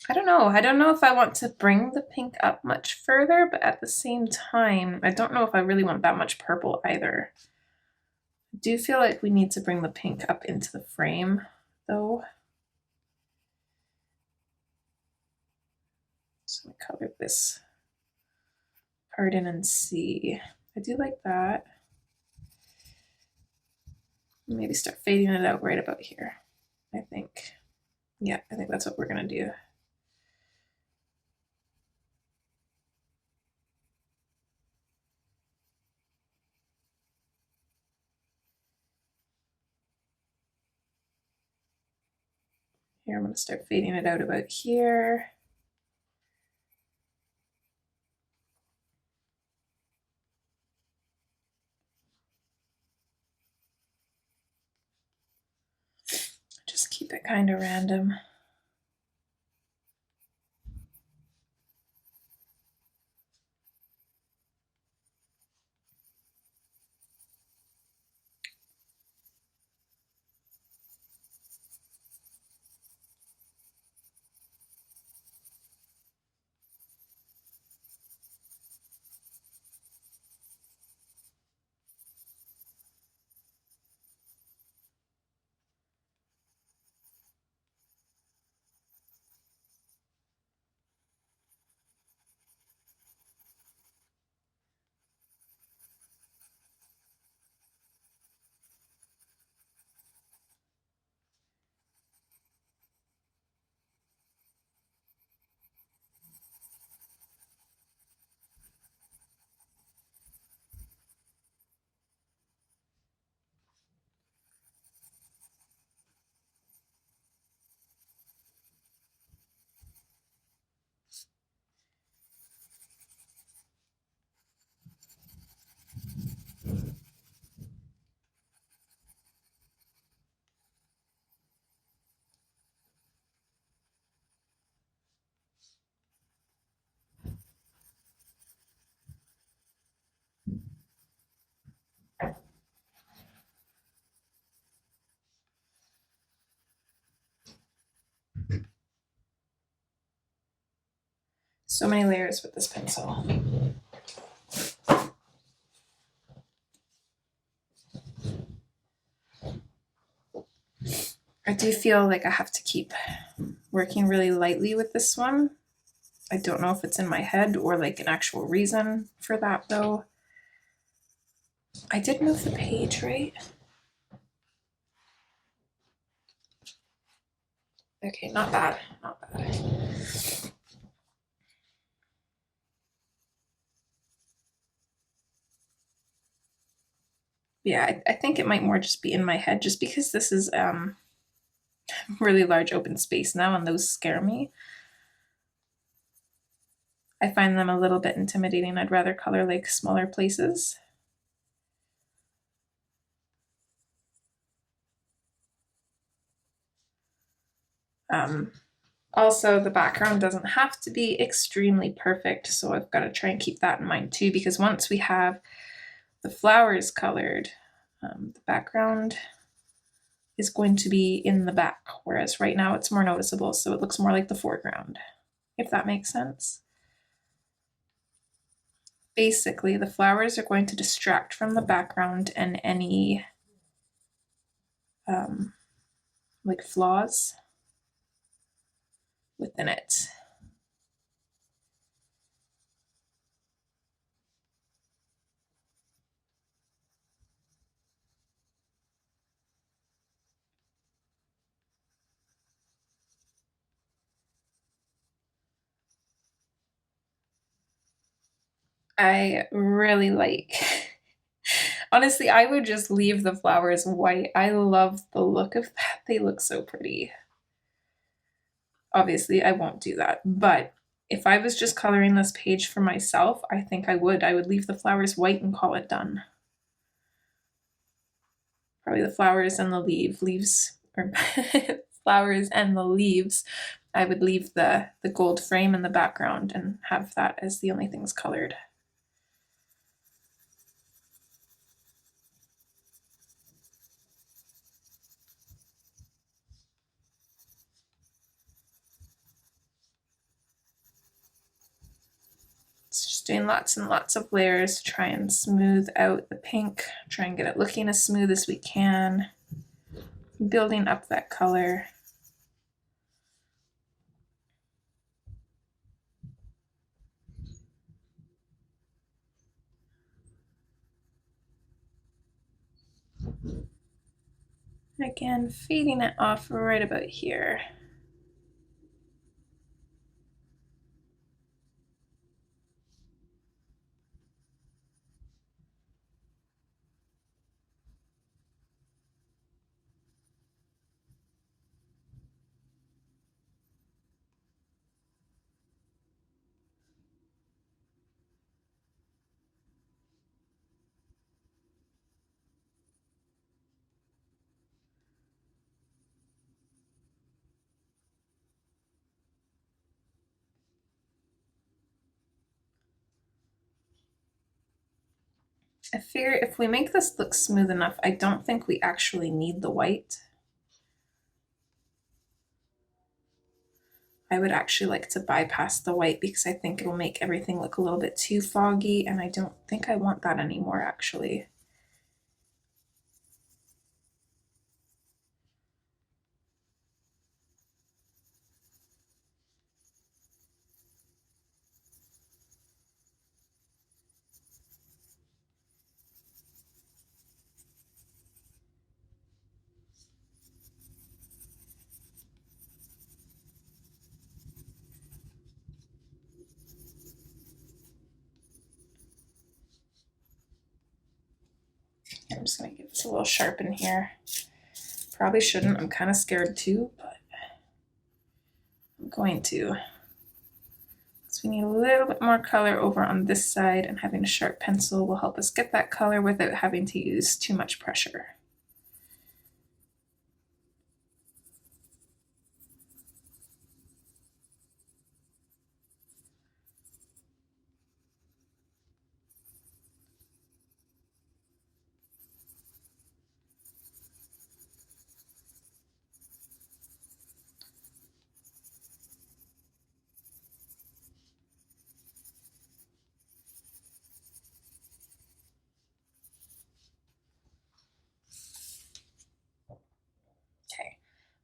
I don't know. I don't know if I want to bring the pink up much further, but at the same time, I don't know if I really want that much purple either. I do feel like we need to bring the pink up into the frame, though. So I color this part in and see. I do like that. Maybe start fading it out right about here, I think. Yeah, I think that's what we're gonna do. Here, I'm gonna start fading it out about here. Just keep it kind of random. So many layers with this pencil. I do feel like I have to keep working really lightly with this one. I don't know if it's in my head or like an actual reason for that though. I did move the page, right? Okay, not bad, not bad. Yeah, I think it might more just be in my head just because this is really large open space now and those scare me. I find them a little bit intimidating. I'd rather color like smaller places. Also, the background doesn't have to be extremely perfect, so I've got to try and keep that in mind too, because once we have the flowers colored, the background is going to be in the back, whereas right now it's more noticeable, so it looks more like the foreground, if that makes sense. Basically, the flowers are going to distract from the background and any like flaws within it. I really like, honestly, I would just leave the flowers white. I love the look of that. They look so pretty. Obviously, I won't do that, but if I was just coloring this page for myself, I think I would. I would leave the flowers white and call it done. Probably the flowers and the leaves, or flowers and the leaves. I would leave the gold frame in the background and have that as the only things colored. doing lots and lots of layers to try and smooth out the pink, try and get it looking as smooth as we can, building up that color. Again, fading it off right about here. I figure if we make this look smooth enough, I don't think we actually need the white. I would actually like to bypass the white because I think it will make everything look a little bit too foggy, and I don't think I want that anymore actually. I'm just going to give this a little sharpen here. Probably shouldn't, I'm kind of scared too, but I'm going to. So we need a little bit more color over on this side, and having a sharp pencil will help us get that color without having to use too much pressure.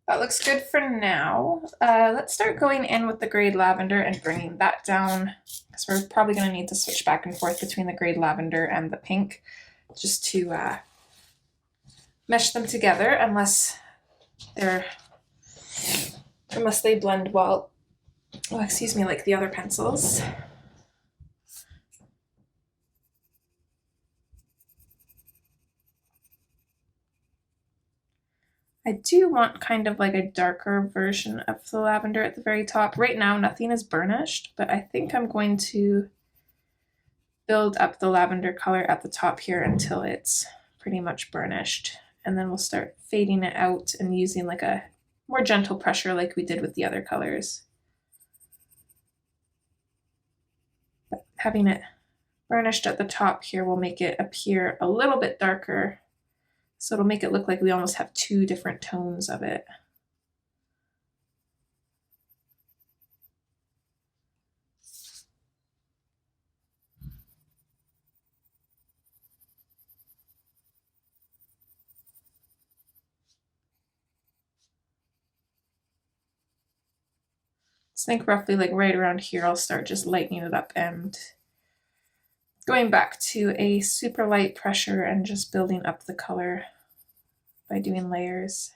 That looks good for now. Let's start going in with the grayed lavender and bringing that down, because we're probably going to need to switch back and forth between the grayed lavender and the pink just to mesh them together, unless they blend well. Oh, excuse me, like the other pencils. I do want kind of like a darker version of the lavender at the very top. Right now, nothing is burnished, but I think I'm going to build up the lavender color at the top here until it's pretty much burnished. And then we'll start fading it out and using like a more gentle pressure like we did with the other colors. But having it burnished at the top here will make it appear a little bit darker. So it'll make it look like we almost have two different tones of it. So I think roughly like right around here, I'll start just lightening it up and going back to a super light pressure and just building up the color by doing layers.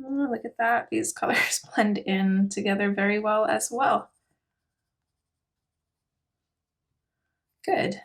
Oh, look at that. These colors blend in together very well as well. Good.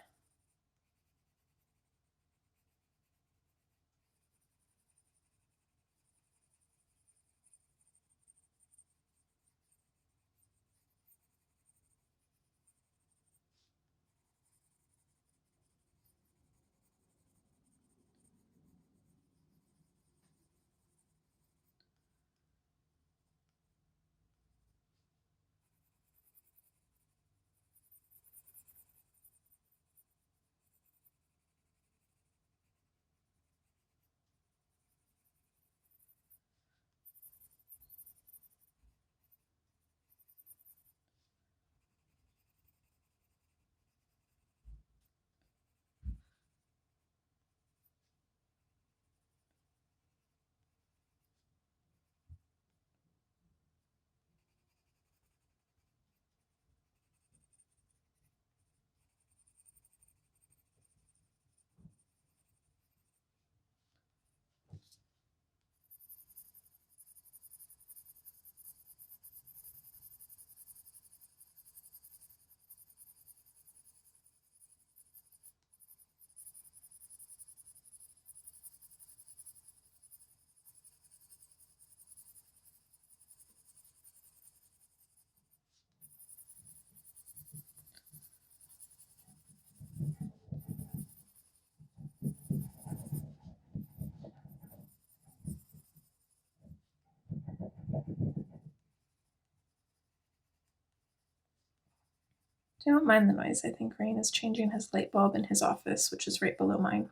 Don't mind the noise. I think Rain is changing his light bulb in his office, which is right below mine.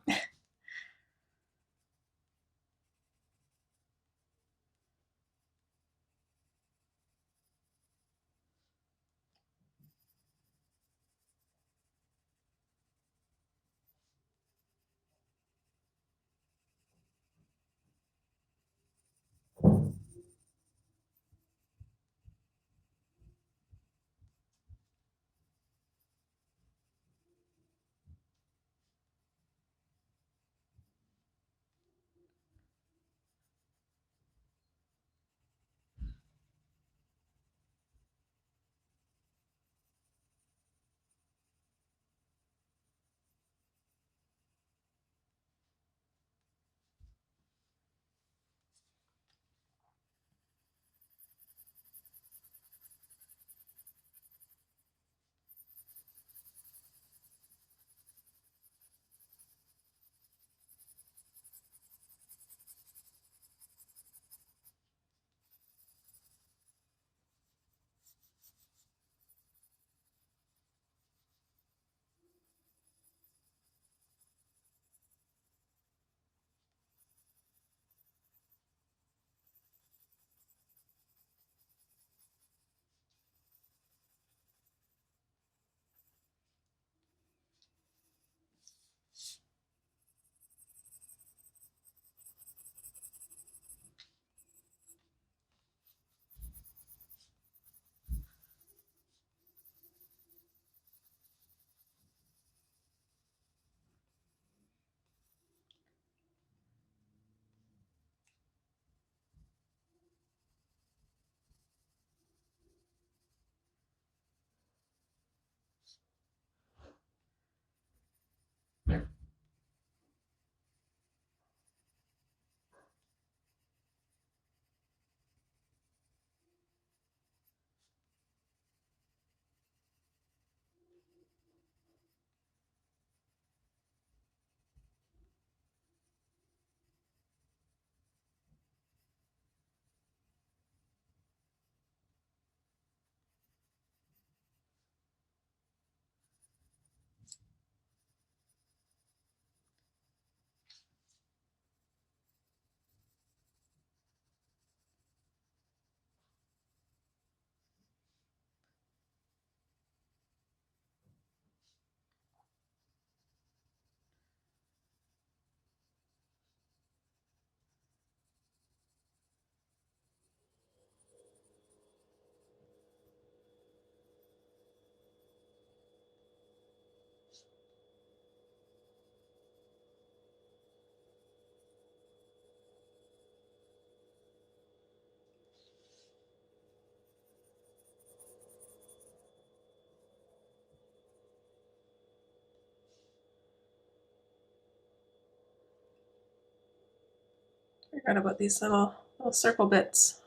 Forgot about these little circle bits.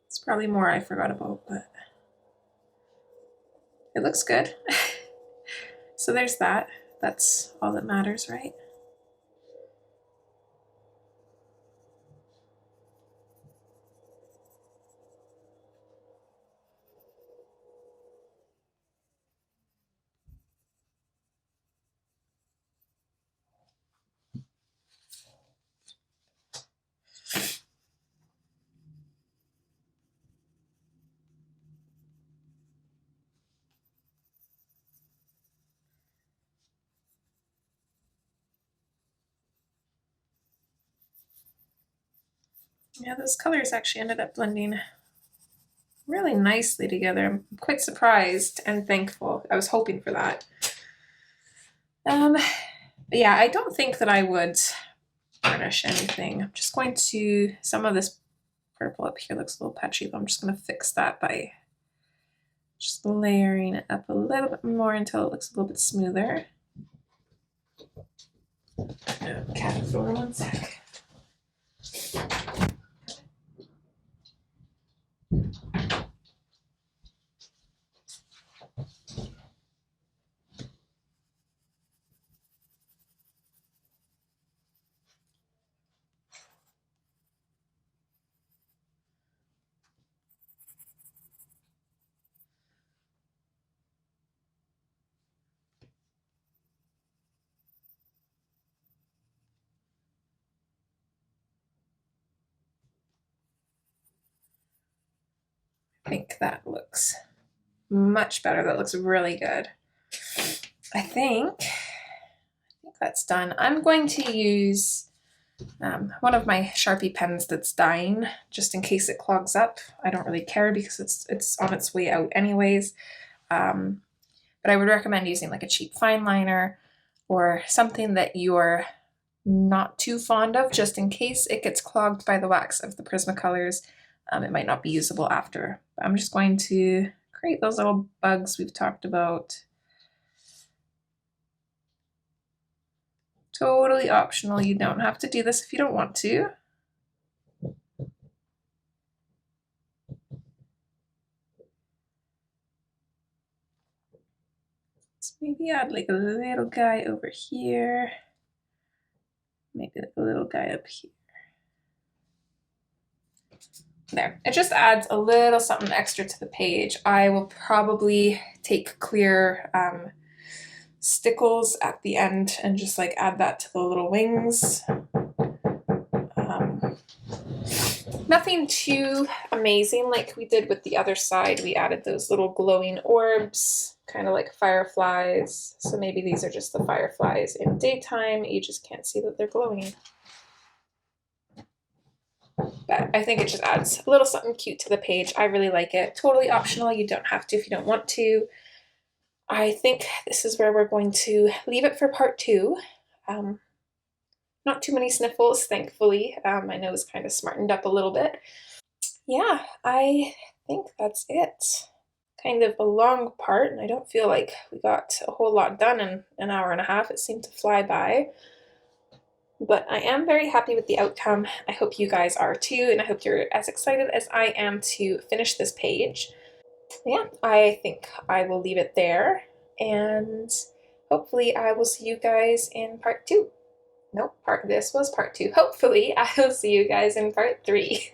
It's probably more I forgot about, but it looks good. So there's that. That's all that matters, right? Yeah, those colors actually ended up blending really nicely together. I'm quite surprised and thankful. I was hoping for that. But yeah, I don't think that I would varnish anything. I'm just going to, some of this purple up here looks a little patchy, but I'm just going to fix that by just layering it up a little bit more until it looks a little bit smoother. Cat for 1 sec. I think that looks much better. That looks really good. I think that's done. I'm going to use one of my Sharpie pens that's dying, just in case it clogs up. I don't really care because it's on its way out anyways. But I would recommend using like a cheap fine liner or something that you're not too fond of, just in case it gets clogged by the wax of the Prismacolors. It might not be usable after. But I'm just going to create those little bugs we've talked about. Totally optional. You don't have to do this if you don't want to. Let's maybe add like a little guy over here. Maybe like a little guy up here. There, it just adds a little something extra to the page. I will probably take clear stickles at the end and just like add that to the little wings. Nothing too amazing like we did with the other side. We added those little glowing orbs, kind of like fireflies. So maybe these are just the fireflies in daytime. You just can't see that they're glowing. But I think it just adds a little something cute to the page. I really like it. Totally optional. You don't have to if you don't want to. I think this is where we're going to leave it for part 2. Not too many sniffles, thankfully. My nose kind of smartened up a little bit. Yeah, I think that's it. Kind of a long part, and I don't feel like we got a whole lot done in an hour and a half. It seemed to fly by. But I am very happy with the outcome. I hope you guys are too, and I hope you're as excited as I am to finish this page. Yeah, I think I will leave it there, and hopefully I will see you guys in part 2. Nope, this was part 2. Hopefully I will see you guys in part 3.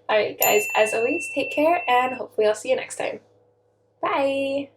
Alright guys, as always, take care, and hopefully I'll see you next time. Bye!